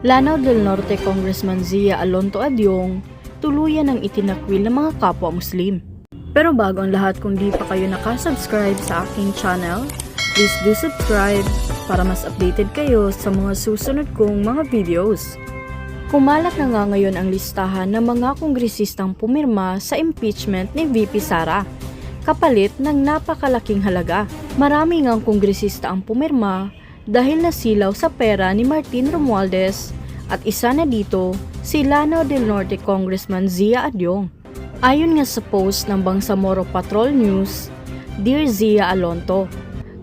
Lanao del Norte Congressman Zia Alonto Adyong tuluyan ang itinakwil ng mga kapwa Muslim. Pero bago ang lahat, kung di pa kayo nakasubscribe sa aking channel, please do subscribe para mas updated kayo sa mga susunod kong mga videos. Kumalat na nga ngayon ang listahan ng mga kongresistang pumirma sa impeachment ni VP Sara, kapalit ng napakalaking halaga. Marami ngang kongresista ang pumirma dahil nasilaw sa pera ni Martin Romualdez at isa na dito si Lanao del Norte Congressman Zia Adyong. Ayon nga sa post ng Bangsamoro Patrol News, Dear Zia Alonto,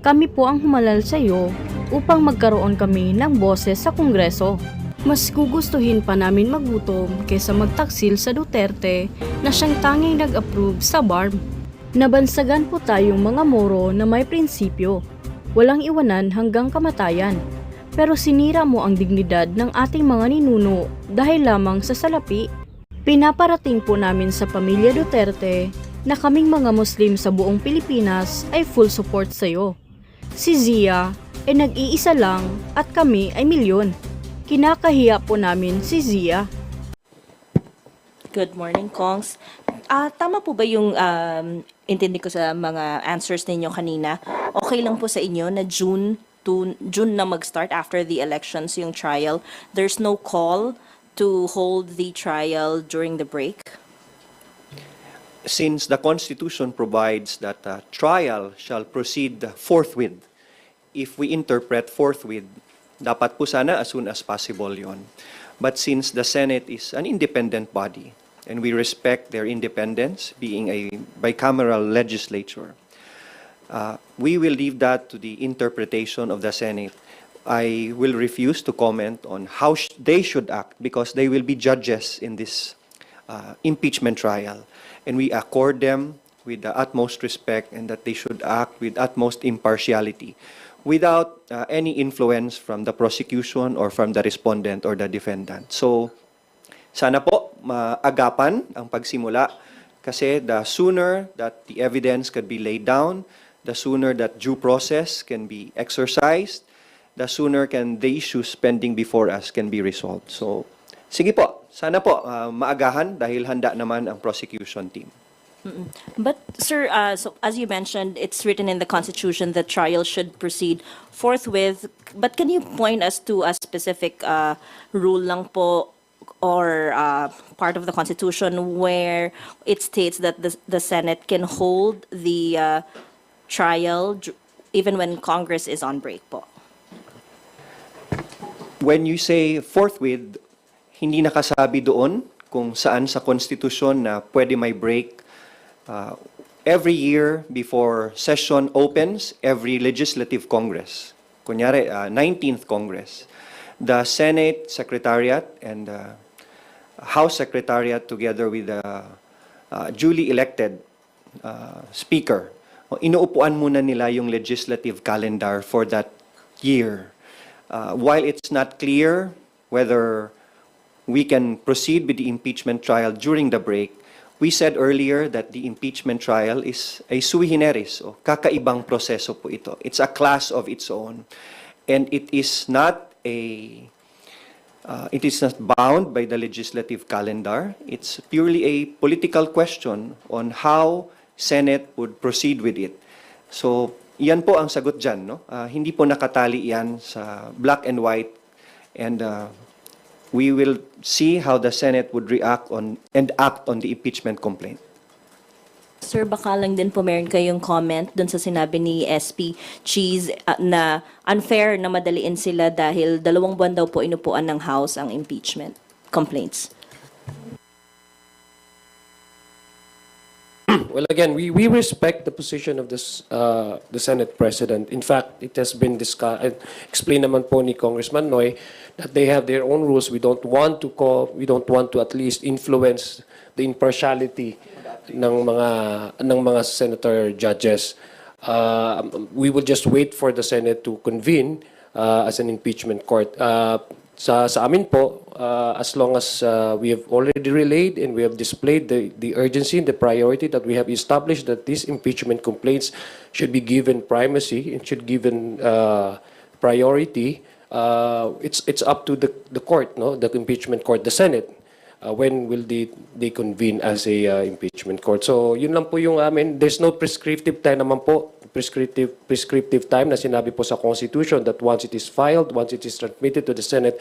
kami po ang humalal sa iyo upang magkaroon kami ng boses sa Kongreso. Mas gugustuhin pa namin magutom kaysa magtaksil sa Duterte na siyang tanging nag-approve sa BARM. Nabansagan po tayong mga Moro na may prinsipyo, walang iwanan hanggang kamatayan. Pero sinira mo ang dignidad ng ating mga ninuno dahil lamang sa salapi. Pinaparating po namin sa pamilya Duterte na kaming mga Muslim sa buong Pilipinas ay full support sa iyo. Si Zia ay nag-iisa lang at kami ay milyon. Kinakahiya po namin si Zia. Good morning, Kongs. Tama po ba yung intindi ko sa mga answers ninyo kanina? Okay lang po sa inyo na June na mag-start after the elections yung trial. There's no call to hold the trial during the break? Since the Constitution provides that trial shall proceed forthwith, if we interpret forthwith, dapat po sana as soon as possible yon. But since the Senate is an independent body, and we respect their independence, being a bicameral legislature, we will leave that to the interpretation of the Senate. I will refuse to comment on how they should act because they will be judges in this impeachment trial. And we accord them with the utmost respect and that they should act with utmost impartiality without any influence from the prosecution or from the respondent or the defendant. So, sana po maagapan ang pagsimula kasi the sooner that the evidence can be laid down, the sooner that due process can be exercised, the sooner can the issues pending before us can be resolved. So, sige po, sana po maagahan dahil handa naman ang prosecution team. But, sir, so as you mentioned, it's written in the Constitution that trial should proceed forthwith. But can you point us to a specific rule lang po or part of the Constitution where it states that the Senate can hold the trial even when Congress is on break po? When you say forthwith, hindi nakasabi doon kung saan sa konstitusyon na pwede may break. Every year before session opens, every legislative congress, kunyari 19th Congress, the Senate Secretariat and House Secretariat together with the duly elected Speaker, inuupuan muna nila yung legislative calendar for that year. While it's not clear whether we can proceed with the impeachment trial during the break, we said earlier that the impeachment trial is a sui generis, o kakaibang proseso po ito. It's a class of its own. And it is not bound by the legislative calendar. It's purely a political question on how Senate would proceed with it. So, yan po ang sagot dyan. No? Hindi po nakatali yan sa black and white. And we will see how the Senate would react on and act on the impeachment complaint. Sir, baka lang din po meron kayong comment dun sa sinabi ni SP Cheese na unfair na madaliin sila dahil 2 buwan daw po inupuan ng House ang impeachment complaints. Well, again, we respect the position of this the Senate President. In fact, it has been discussed, explained naman po ni Congressman Noy that they have their own rules. We don't want to at least influence the impartiality ng mga senator judges. We will just wait for the Senate to convene as an impeachment court. Sa amin po, as long as we have already relayed and we have displayed the urgency and the priority that we have established that these impeachment complaints should be given primacy and should given priority, it's up to the court, no, the impeachment court, the Senate. When will they convene as a impeachment court? So yun lang po yung amin. There's no prescriptive time naman po, prescriptive time na sinabi po sa Constitution that once it is filed, once it is transmitted to the Senate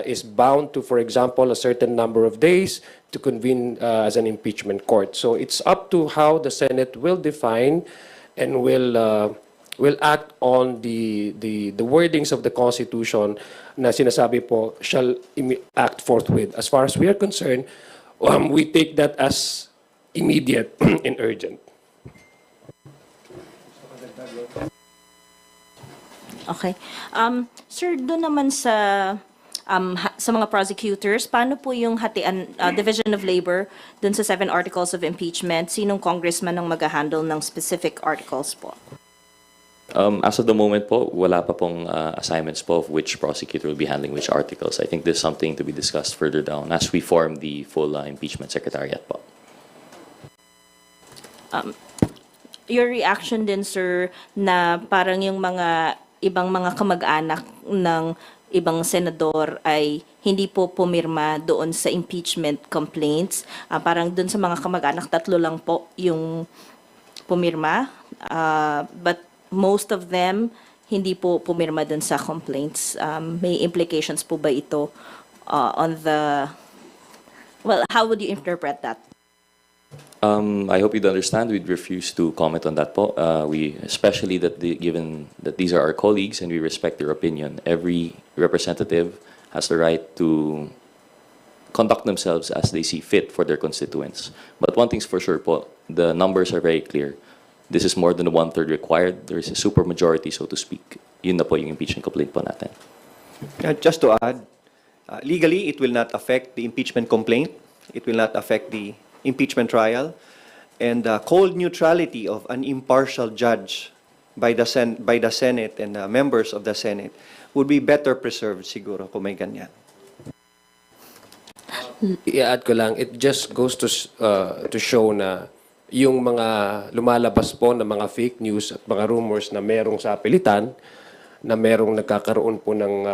is bound to, for example, a certain number of days to convene as an impeachment court. So it's up to how the Senate will define and will act on the wordings of the Constitution na sinasabi po shall act forthwith. As far as we are concerned, we take that as immediate and urgent. Okay. Sir, doon naman sa mga prosecutors, paano po yung hatian, division of labor doon sa 7 articles of impeachment? Sinong congressman ang mag-handle ng specific articles po? As of the moment po, wala pa pong assignments po of which prosecutor will be handling which articles. I think there's something to be discussed further down as we form the full impeachment secretariat po. Your reaction din, sir, na parang yung mga ibang mga kamag-anak ng ibang senador ay hindi po pumirma doon sa impeachment complaints. Parang doon sa mga kamag-anak, 3 lang po yung pumirma. But most of them hindi po pumirma dun sa complaints. May implications po ba ito on the... Well, how would you interpret that? I hope you'd understand we'd refuse to comment on that po. Especially given that these are our colleagues and we respect their opinion, every representative has the right to conduct themselves as they see fit for their constituents. But one thing's for sure po, the numbers are very clear. This is more than the 1/3 required. There is a supermajority, so to speak. Yun na po yung impeachment complaint po natin. Just to add, legally, it will not affect the impeachment complaint. It will not affect the impeachment trial. And the cold neutrality of an impartial judge by the Senate and members of the Senate would be better preserved siguro kung may ganyan. I-add ko lang, it just goes to show na yung mga lumalabas po na mga fake news at mga rumors na merong sa pilitan, na merong nagkakaroon po ng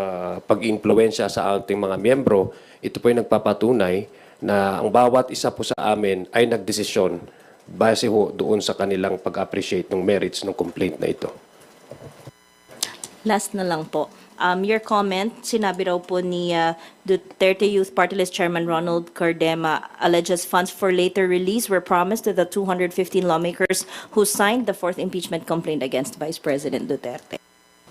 pag-influensya sa ating mga miyembro, ito po yung nagpapatunay na ang bawat isa po sa amin ay nagdesisyon base ho doon sa kanilang pag-appreciate ng merits ng complaint na ito. Last na lang po. Your comment, sinabi raw po ni Duterte Youth Party List Chairman Ronald Cardema alleges funds for later release were promised to the 215 lawmakers who signed the 4th impeachment complaint against Vice President Duterte.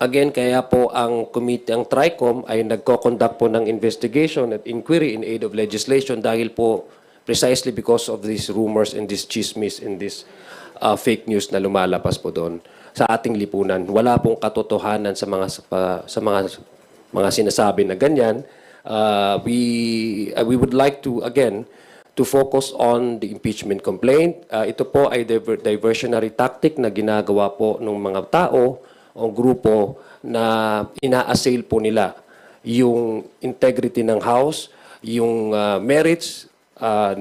Again, kaya po ang committee, ang TRICOM ay nagko-conduct po ng investigation at inquiry in aid of legislation dahil po precisely because of these rumors and this chismis and this fake news na lumalabas po doon sa ating lipunan. Wala pong katotohanan sa mga sinasabi na ganyan. We would like to again to focus on the impeachment complaint. Ito po ay diversionary tactic na ginagawa po ng mga tao o grupo na ina-assail po nila yung integrity ng House, yung merits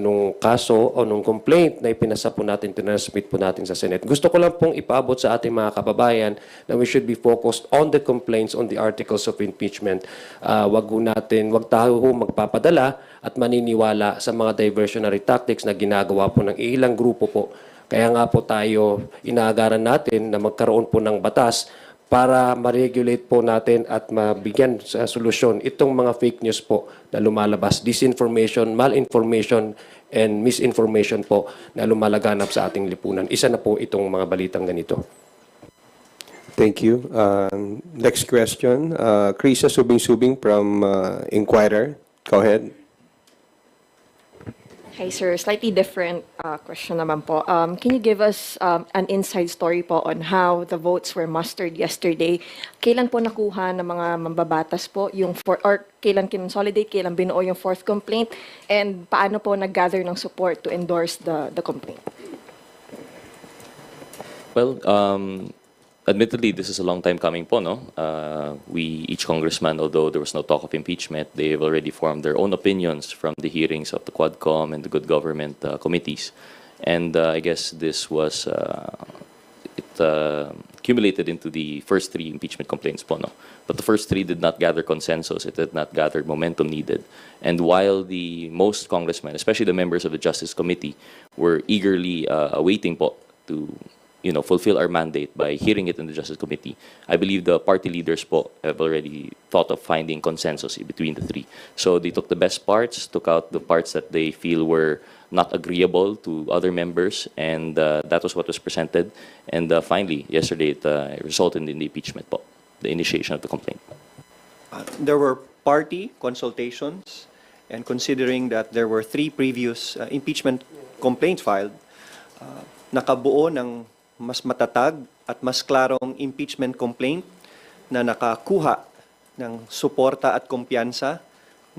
nung kaso o nung complaint na ipinasa po natin, tinransmit po natin sa Senate. Gusto ko lang pong ipaabot sa ating mga kababayan na we should be focused on the complaints, on the articles of impeachment. Wag tayo magpapadala at maniniwala sa mga diversionary tactics na ginagawa po ng ilang grupo po. Kaya nga po tayo inaagaran natin na magkaroon po ng batas para ma-regulate po natin at mabigyan sa solusyon itong mga fake news po na lumalabas, disinformation, malinformation, and misinformation po na lumalaganap sa ating lipunan. Isa na po itong mga balitang ganito. Thank you. Next question, Krisa Subing-Subing from Inquirer. Go ahead. Hi, sir. Slightly different question naman po. Can you give us an inside story po on how the votes were mustered yesterday? Kailan po nakuha ng mga mambabatas po yung or kailan kinonsolidate, kailan binuo yung 4th complaint, and paano po nag-gather ng support to endorse the complaint? Well, admittedly, this is a long time coming po, no? Each congressman, although there was no talk of impeachment, they have already formed their own opinions from the hearings of the Quadcom and the Good Government committees. And I guess this was, accumulated into the first three impeachment complaints po, no? But the first three did not gather consensus. It did not gather momentum needed. And while the most congressmen, especially the members of the Justice Committee, were eagerly awaiting po to fulfill our mandate by hearing it in the Justice Committee, I believe the party leaders po have already thought of finding consensus between the three. So they took the best parts, took out the parts that they feel were not agreeable to other members, and that was what was presented. And finally, yesterday, it resulted in the impeachment po, the initiation of the complaint. There were party consultations, and considering that there were three previous impeachment complaints filed, nakabuo ng mas matatag at mas klarong impeachment complaint na nakakuha ng suporta at kumpiyansa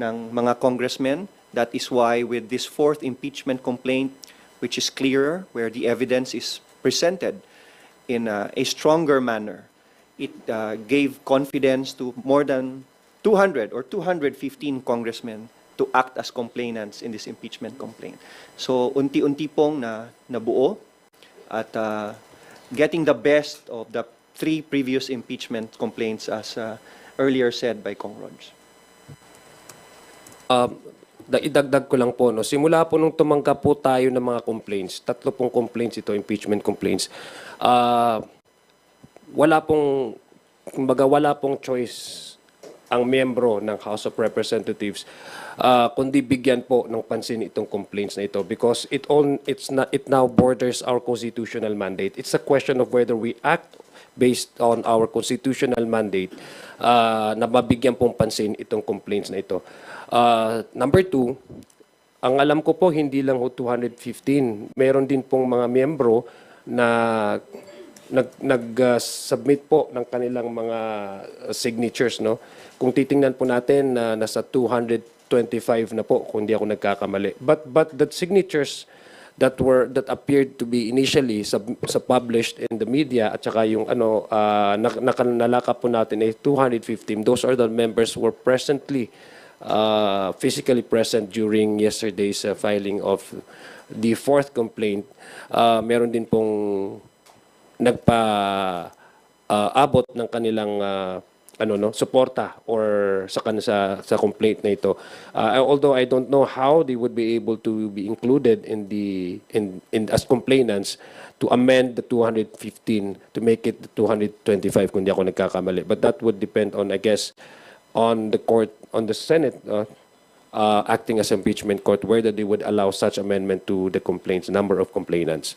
ng mga congressmen. That is why with this fourth impeachment complaint, which is clearer, where the evidence is presented in a stronger manner, it gave confidence to more than 200 or 215 congressmen to act as complainants in this impeachment complaint. So unti-unti pong nabuo at getting the best of the three previous impeachment complaints as earlier said by Kong Rog. Idagdag ko lang po, no, simula po nung tumanggap po tayo ng mga complaints, 3 pong complaints ito, impeachment complaints, wala pong choice ang miyembro ng House of Representatives kundi bigyan po ng pansin itong complaints na ito because it now borders our constitutional mandate. It's a question of whether we act based on our constitutional mandate na mabigyan pong pansin itong complaints na ito. Number 2, ang alam ko po hindi lang ho 215. Meron din pong mga miyembro na nag-submit po ng kanilang mga signatures, no? Kung titingnan po natin nasa 225 na po kung di ako nagkakamali. But the signatures that appeared to be initially published in the media at saka yung nalakap po natin ay 215. Those are the members who were physically present during yesterday's filing of the fourth complaint. Meron din pong abot ng kanilang suporta or sa complaint na ito. Although I don't know how they would be able to be included in as complainants to amend the 215 to make it the 225 kung di ako nagkakamali. But that would depend on, I guess, on the court, on the Senate acting as impeachment court, whether they would allow such amendment to the complaints, number of complainants.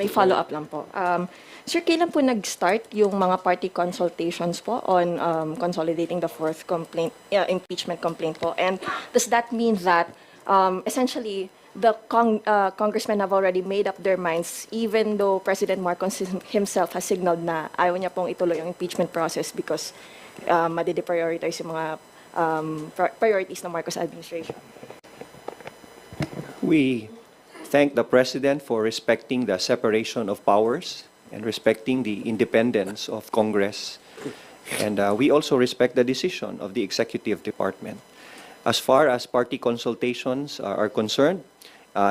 May follow-up lang po. Sir, kailan po nag-start yung mga party consultations po on consolidating the fourth impeachment complaint po? And does that mean that essentially the congressmen have already made up their minds even though President Marcos himself has signaled na ayaw niya pong ituloy yung impeachment process because madideprioritize yung mga priorities ng Marcos administration? We thank the President for respecting the separation of powers and respecting the independence of Congress. And we also respect the decision of the Executive Department. As far as party consultations are concerned,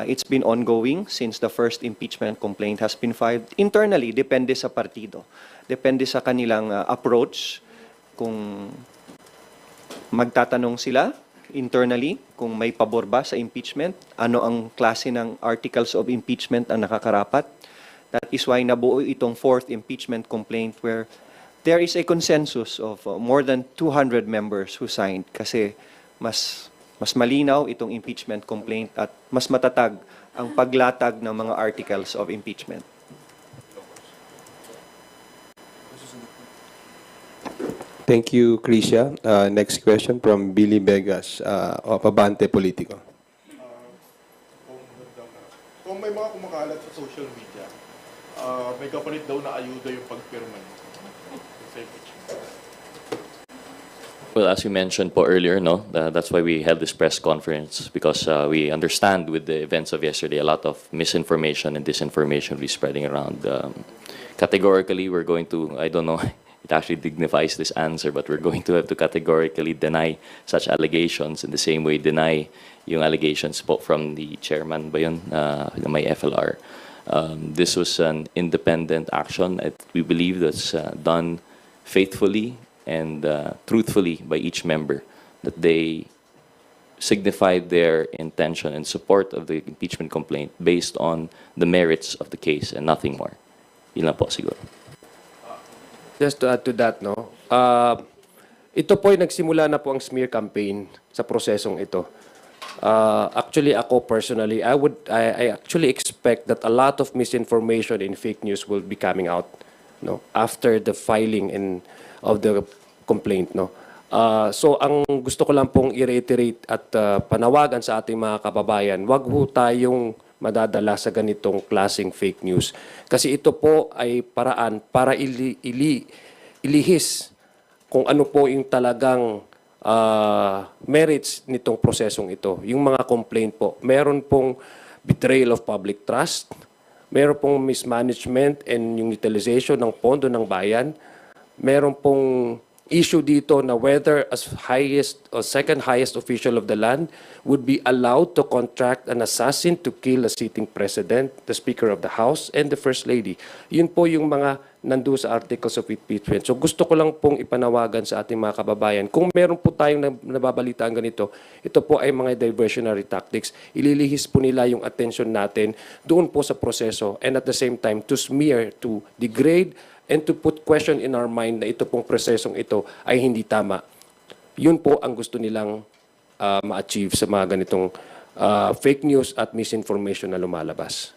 it's been ongoing since the first impeachment complaint has been filed. Internally, depende sa partido. Depende sa kanilang approach kung magtatanong sila internally kung may pabor ba sa impeachment, ano ang klase ng articles of impeachment ang nakakarapat. That is why nabuo itong fourth impeachment complaint where there is a consensus of more than 200 members who signed kasi mas malinaw itong impeachment complaint at mas matatag ang paglatag ng mga articles of impeachment. Thank you, Crisia. Next question from Billy Vegas of Abante Politico. Kung may mga kumakalat sa social media, may kapalit daw na ayuda yung pagpirma niyo sa impeachment. Well, as we mentioned po earlier, no, that's why we held this press conference because we understand with the events of yesterday, a lot of misinformation and disinformation will be spreading around. Categorically, we're going to, I don't know, it actually dignifies this answer, but we're going to have to categorically deny such allegations in the same way deny yung allegations po from the chairman ba yun, na may FLR. This was an independent action. We believe that's done faithfully and truthfully by each member, that they signified their intention and support of the impeachment complaint based on the merits of the case and nothing more. Yun lang po siguro. Just to add to that, no? Ito po ay nagsimula na po ang smear campaign sa prosesong ito. Actually, ako personally, I actually expect that a lot of misinformation and fake news will be coming out, no, after the filing of the complaint, no. So ang gusto ko lang pong i-reiterate at panawagan sa ating mga kababayan, wag ho tayong madadala sa ganitong klaseng fake news. Kasi ito po ay paraan para ilihis kung ano po yung talagang merits nitong prosesong ito. Yung mga complaint po, meron pong betrayal of public trust, meron pong mismanagement and yung utilization ng pondo ng bayan, meron pong issue dito na whether as highest or second highest official of the land would be allowed to contract an assassin to kill a sitting president, the Speaker of the House, and the First Lady. Yun po yung mga nandu sa articles of impeachment. So gusto ko lang pong ipanawagan sa ating mga kababayan. Kung meron po tayong nababalitaan ganito, ito po ay mga diversionary tactics. Ililihis po nila yung attention natin doon po sa proseso and at the same time to smear, to degrade, and to put question in our mind na ito pong prosesong ito ay hindi tama. Yun po ang gusto nilang ma-achieve sa mga ganitong fake news at misinformation na lumalabas.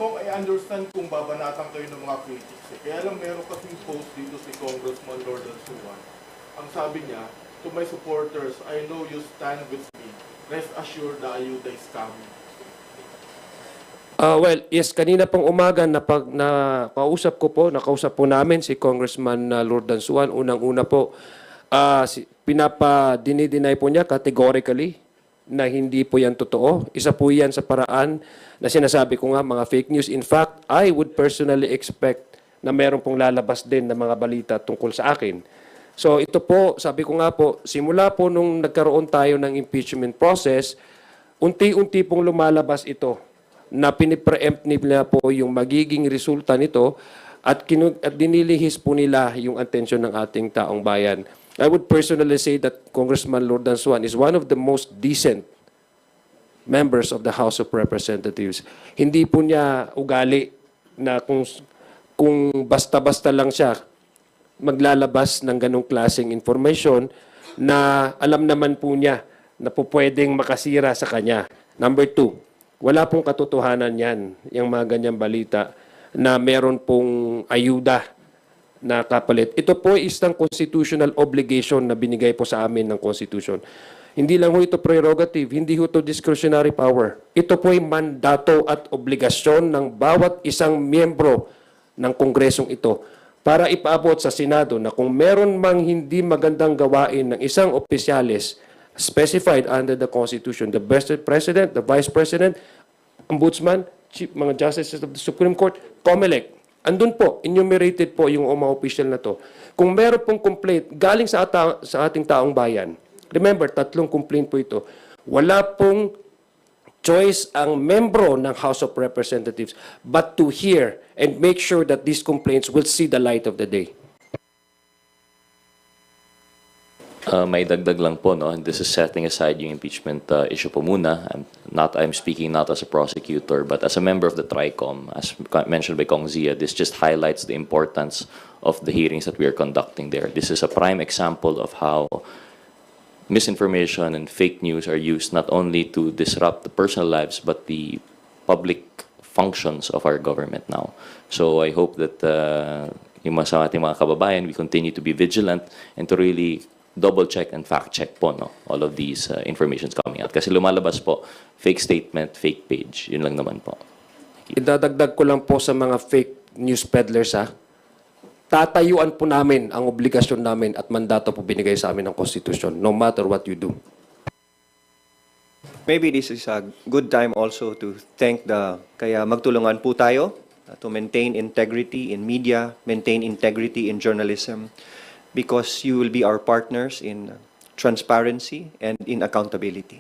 Kung I understand kung babanatan kayo ng mga critics, kaya lang meron kasing post dito si Congressman Lord Suwan. Ang sabi niya, to my supporters, I know you stand with me. Rest assured the ayuda is coming. Well, yes, kanina pong umaga nakausap po namin si Congressman Lord Dansuan. Unang-una po, dinideny po niya categorically na hindi po yan totoo. Isa po yan sa paraan na sinasabi ko nga mga fake news. In fact, I would personally expect na meron pong lalabas din na mga balita tungkol sa akin. So ito po, sabi ko nga po, simula po nung nagkaroon tayo ng impeachment process, unti-unti pong lumalabas ito na pinipreempt nila po yung magiging resulta nito at dinilihis po nila yung atensyon ng ating taong bayan. I would personally say that Congressman Lord Dansuan is one of the most decent members of the House of Representatives. Hindi po niya ugali na kung basta-basta lang siya maglalabas ng ganong klaseng information na alam naman po niya na po pwedeng makasira sa kanya. Number two, wala pong katotohanan yan, yung mga ganyang balita na meron pong ayuda na kapalit. Ito po ay isang constitutional obligation na binigay po sa amin ng Constitution. Hindi lang ho ito prerogative, hindi ho ito discretionary power. Ito po ay mandato at obligasyon ng bawat isang miyembro ng Kongresong ito para ipaabot sa Senado na kung meron mang hindi magandang gawain ng isang opisyalis specified under the Constitution, the President, the Vice President, Ombudsman, mga Justices of the Supreme Court, COMELEC. Andun po, enumerated po yung mga official na to. Kung meron pong complaint galing sa ating taong bayan, remember, 3 complaint po ito, wala pong choice ang membro ng House of Representatives but to hear and make sure that these complaints will see the light of the day. May dagdag lang po, no? And this is setting aside yung impeachment issue po muna. I'm speaking not as a prosecutor, but as a member of the TRICOM. As mentioned by Kong Zia, this just highlights the importance of the hearings that we are conducting there. This is a prime example of how misinformation and fake news are used not only to disrupt the personal lives, but the public functions of our government now. So I hope that yung sa ating mga kababayan, we continue to be vigilant and to really double-check and fact-check po, no, all of these informations coming out. Kasi lumalabas po, fake statement, fake page. Yun lang naman po. Idadagdag ko lang po sa mga fake news peddlers, tatayuan po namin ang obligasyon namin at mandato po binigay sa amin ng Constitution, no matter what you do. Maybe this is a good time also to thank kaya magtulungan po tayo to maintain integrity in media, maintain integrity in journalism, because you will be our partners in transparency and in accountability.